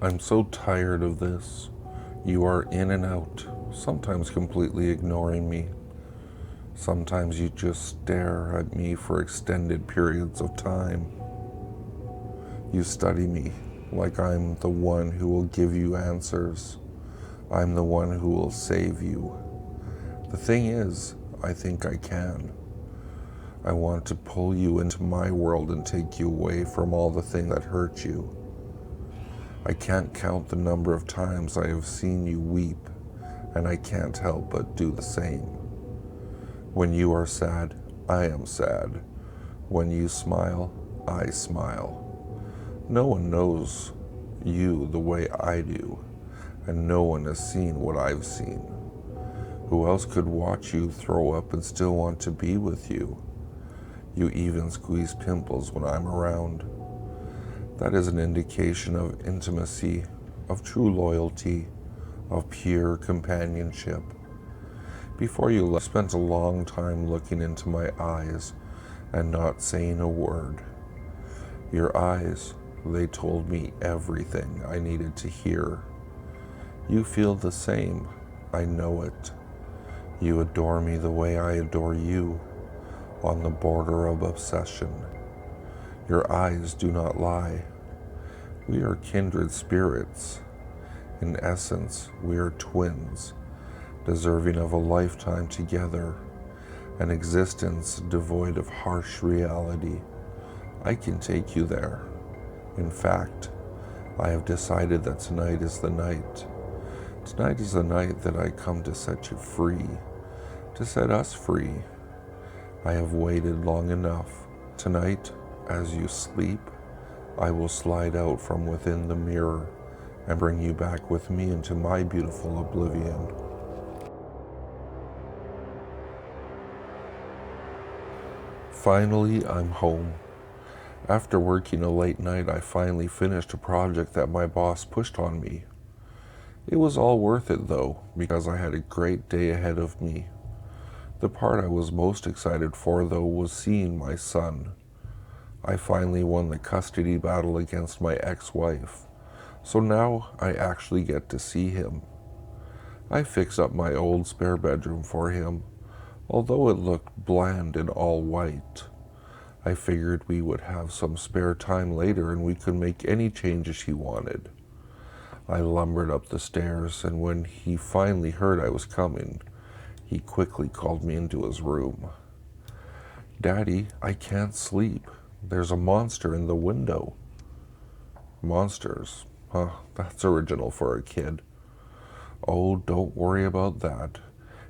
I'm so tired of this. You are in and out, sometimes completely ignoring me. Sometimes you just stare at me for extended periods of time. You study me like I'm the one who will give you answers. I'm the one who will save you. The thing is, I think I can. I want to pull you into my world and take you away from all the things that hurt you. I can't count the number of times I have seen you weep, and I can't help but do the same. When you are sad, I am sad. When you smile, I smile. No one knows you the way I do, and no one has seen what I've seen. Who else could watch you throw up and still want to be with you? You even squeeze pimples when I'm around. That is an indication of intimacy, of true loyalty, of pure companionship. Before you left, I spent a long time looking into my eyes and not saying a word. Your eyes, they told me everything I needed to hear. You feel the same, I know it. You adore me the way I adore you, on the border of obsession. Your eyes do not lie. We are kindred spirits. In essence, we are twins, deserving of a lifetime together, an existence devoid of harsh reality. I can take you there. In fact, I have decided that tonight is the night. Tonight is the night that I come to set you free, to set us free. I have waited long enough. Tonight, as you sleep, I will slide out from within the mirror and bring you back with me into my beautiful oblivion. Finally, I'm home. After working a late night, I finally finished a project that my boss pushed on me. It was all worth it though, because I had a great day ahead of me. The part I was most excited for though was seeing my son. I finally won the custody battle against my ex-wife, so now I actually get to see him. I fixed up my old spare bedroom for him, although it looked bland and all white. I figured we would have some spare time later and we could make any changes he wanted. I lumbered up the stairs, and when he finally heard I was coming, he quickly called me into his room. "Daddy, I can't sleep. There's a monster in the window." Monsters? Huh, that's original for a kid. "Oh, don't worry about that.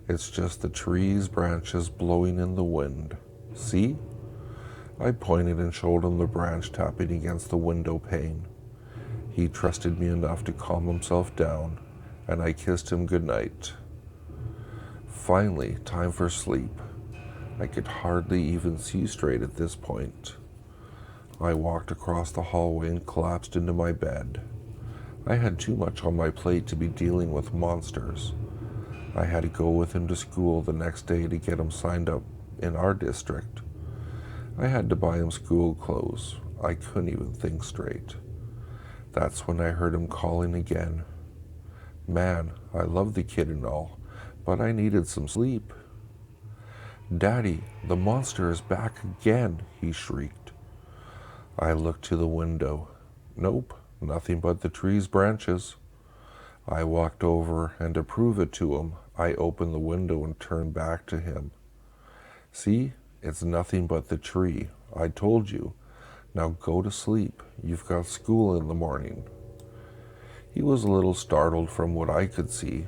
It's just the trees' branches blowing in the wind. See?" I pointed and showed him the branch tapping against the window pane. He trusted me enough to calm himself down, and I kissed him goodnight. Finally, time for sleep. I could hardly even see straight at this point. I walked across the hallway and collapsed into my bed. I had too much on my plate to be dealing with monsters. I had to go with him to school the next day to get him signed up in our district. I had to buy him school clothes. I couldn't even think straight. That's when I heard him calling again. Man, I love the kid and all, but I needed some sleep. "Daddy, the monster is back again," he shrieked. I looked to the window. Nope, nothing but the tree's branches. I walked over, and to prove it to him, I opened the window and turned back to him. "See? It's nothing but the tree. I told you. Now go to sleep. You've got school in the morning." He was a little startled from what I could see,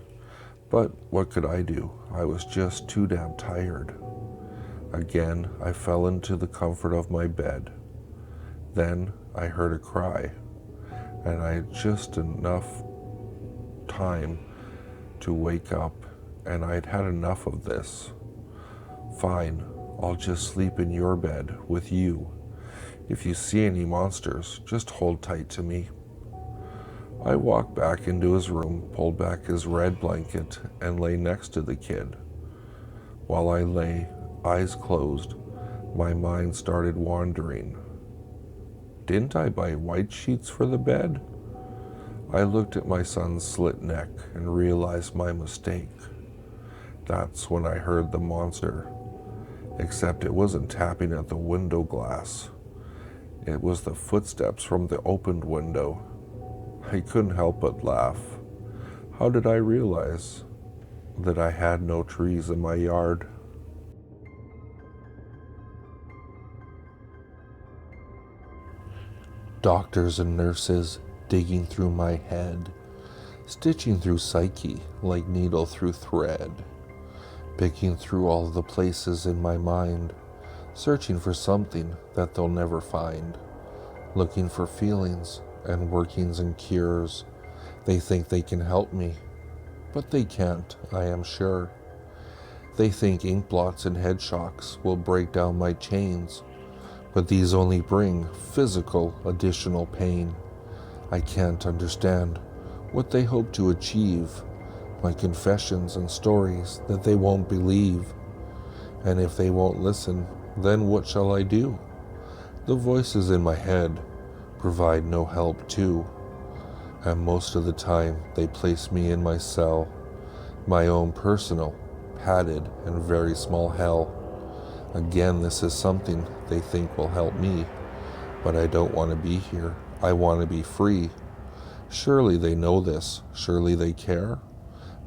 but what could I do? I was just too damn tired. Again, I fell into the comfort of my bed. Then I heard a cry, and I had just enough time to wake up, and I'd had enough of this. "Fine, I'll just sleep in your bed with you. If you see any monsters, just hold tight to me." I walked back into his room, pulled back his red blanket, and lay next to the kid. While I lay, eyes closed, my mind started wandering. Didn't I buy white sheets for the bed? I looked at my son's slit neck and realized my mistake. That's when I heard the monster, except it wasn't tapping at the window glass. It was the footsteps from the opened window. I couldn't help but laugh. How did I realize that I had no trees in my yard? Doctors and nurses digging through my head, stitching through psyche like needle through thread, picking through all the places in my mind, searching for something that they'll never find, looking for feelings and workings and cures. They think they can help me, but they can't, I am sure. They think ink blots and head shocks will break down my chains, but these only bring physical additional pain. I can't understand what they hope to achieve, my confessions and stories that they won't believe. And if they won't listen, then what shall I do? The voices in my head provide no help too, and most of the time they place me in my cell, my own personal, padded and very small hell. Again, this is something they think will help me, but I don't want to be here. I want to be free. Surely they know this. Surely they care.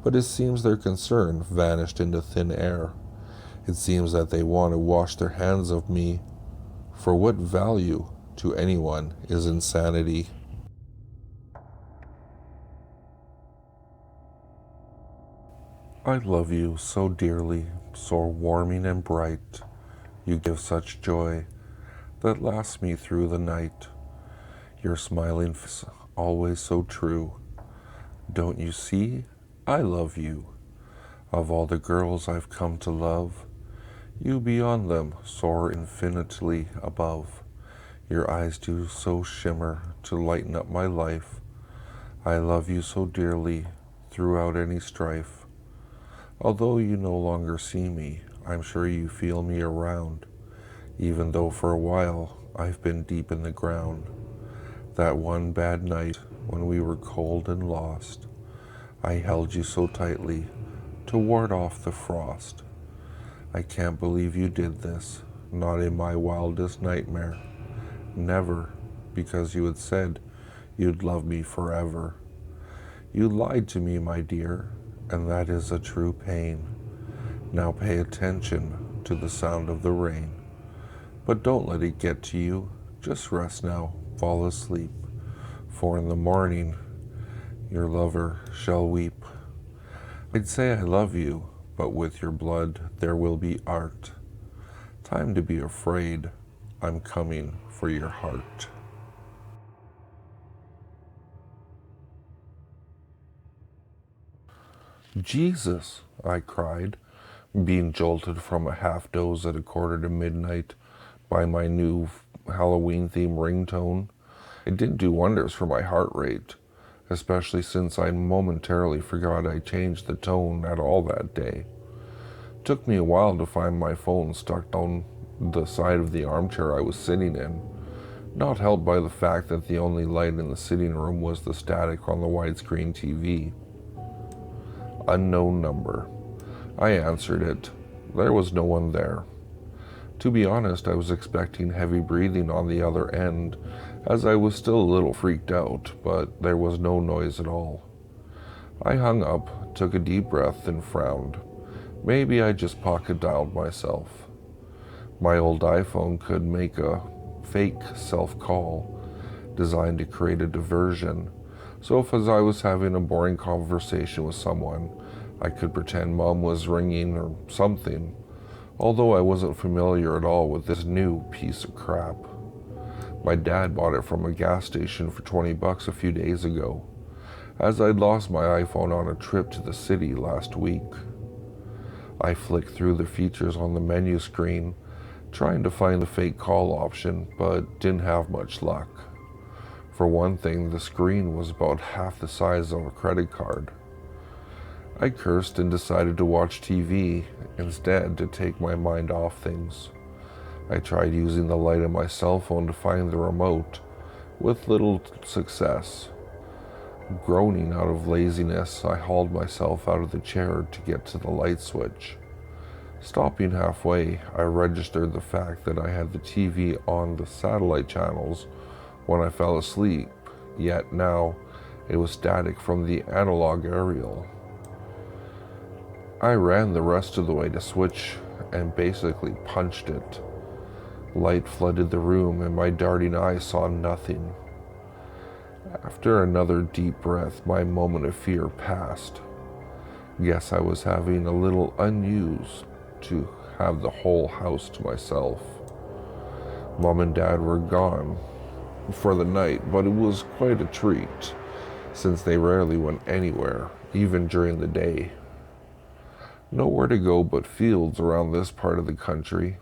But it seems their concern vanished into thin air. It seems that they want to wash their hands of me. For what value to anyone is insanity? I love you so dearly, so warming and bright. You give such joy that lasts me through the night. Your smiling face, always so true. Don't you see? I love you. Of all the girls I've come to love, you beyond them soar infinitely above. Your eyes do so shimmer to lighten up my life. I love you so dearly throughout any strife. Although you no longer see me, I'm sure you feel me around, even though for a while I've been deep in the ground. That one bad night when we were cold and lost, I held you so tightly to ward off the frost. I can't believe you did this, not in my wildest nightmare. Never, because you had said you'd love me forever. You lied to me, my dear, and that is a true pain. Now pay attention to the sound of the rain. But don't let it get to you. Just rest now, fall asleep. For in the morning, your lover shall weep. I'd say I love you, but with your blood there will be art. Time to be afraid. I'm coming for your heart. Jesus, I cried, being jolted from a half doze at 1:45 by my new Halloween-themed ringtone. It didn't do wonders for my heart rate, especially since I momentarily forgot I changed the tone at all that day. It took me a while to find my phone stuck down the side of the armchair I was sitting in, not helped by the fact that the only light in the sitting room was the static on the widescreen TV. Unknown number. I answered it. There was no one there. To be honest, I was expecting heavy breathing on the other end, as I was still a little freaked out, but there was no noise at all. I hung up, took a deep breath, and frowned. Maybe I just pocket-dialed myself. My old iPhone could make a fake self-call, designed to create a diversion. So if as I was having a boring conversation with someone, I could pretend Mom was ringing or something, although I wasn't familiar at all with this new piece of crap. My dad bought it from a gas station for $20 a few days ago, as I'd lost my iPhone on a trip to the city last week. I flicked through the features on the menu screen, trying to find the fake call option, but didn't have much luck. For one thing, the screen was about half the size of a credit card. I cursed and decided to watch TV instead to take my mind off things. I tried using the light of my cell phone to find the remote, with little success. Groaning out of laziness, I hauled myself out of the chair to get to the light switch. Stopping halfway, I registered the fact that I had the TV on the satellite channels when I fell asleep, yet now it was static from the analog aerial. I ran the rest of the way to switch and basically punched it. Light flooded the room and my darting eyes saw nothing. After another deep breath, my moment of fear passed. Guess I was having a little unused to have the whole house to myself. Mom and Dad were gone for the night, but it was quite a treat, since they rarely went anywhere, even during the day. Nowhere to go but fields around this part of the country,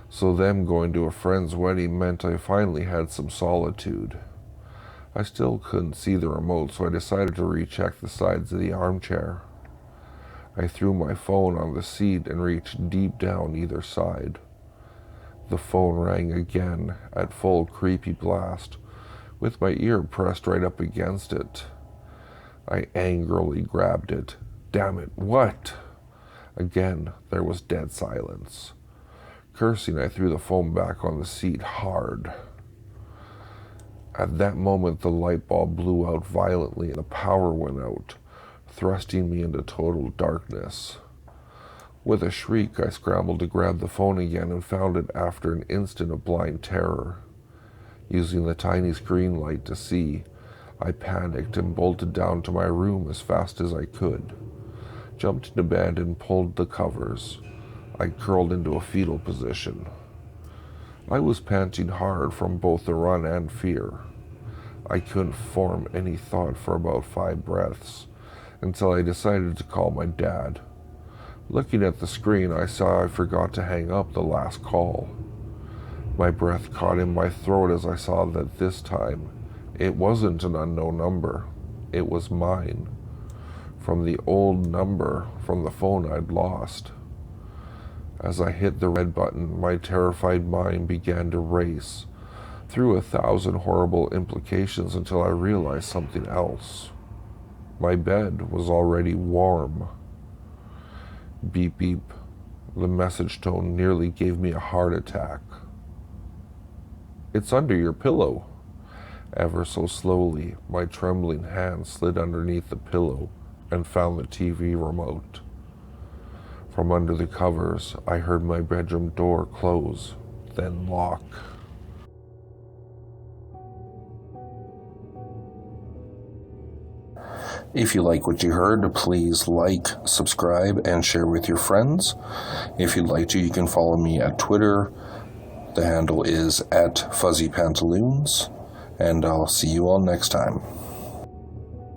so them going to a friend's wedding meant I finally had some solitude. I still couldn't see the remote, so I decided to recheck the sides of the armchair. I threw my phone on the seat and reached deep down either side. The phone rang again at full creepy blast, with my ear pressed right up against it. I angrily grabbed it. Damn it, what? Again, there was dead silence. Cursing, I threw the phone back on the seat hard. At that moment, the light bulb blew out violently and the power went out, thrusting me into total darkness. With a shriek, I scrambled to grab the phone again and found it after an instant of blind terror. Using the tiny screen light to see, I panicked and bolted down to my room as fast as I could. Jumped into bed and pulled the covers. I curled into a fetal position. I was panting hard from both the run and fear. I couldn't form any thought for about 5 breaths until I decided to call my dad. Looking at the screen, I saw I forgot to hang up the last call. My breath caught in my throat as I saw that this time it wasn't an unknown number. It was mine, from the old number from the phone I'd lost. As I hit the red button, my terrified mind began to race through 1,000 horrible implications until I realized something else. My bed was already warm. Beep beep. The message tone nearly gave me a heart attack. It's under your pillow. Ever so slowly, my trembling hand slid underneath the pillow and found the TV remote. From under the covers, I heard my bedroom door close, then lock. If you like what you heard, please like, subscribe, and share with your friends. If you'd like to, you can follow me at Twitter. The handle is @FuzzyPantaloons, and I'll see you all next time.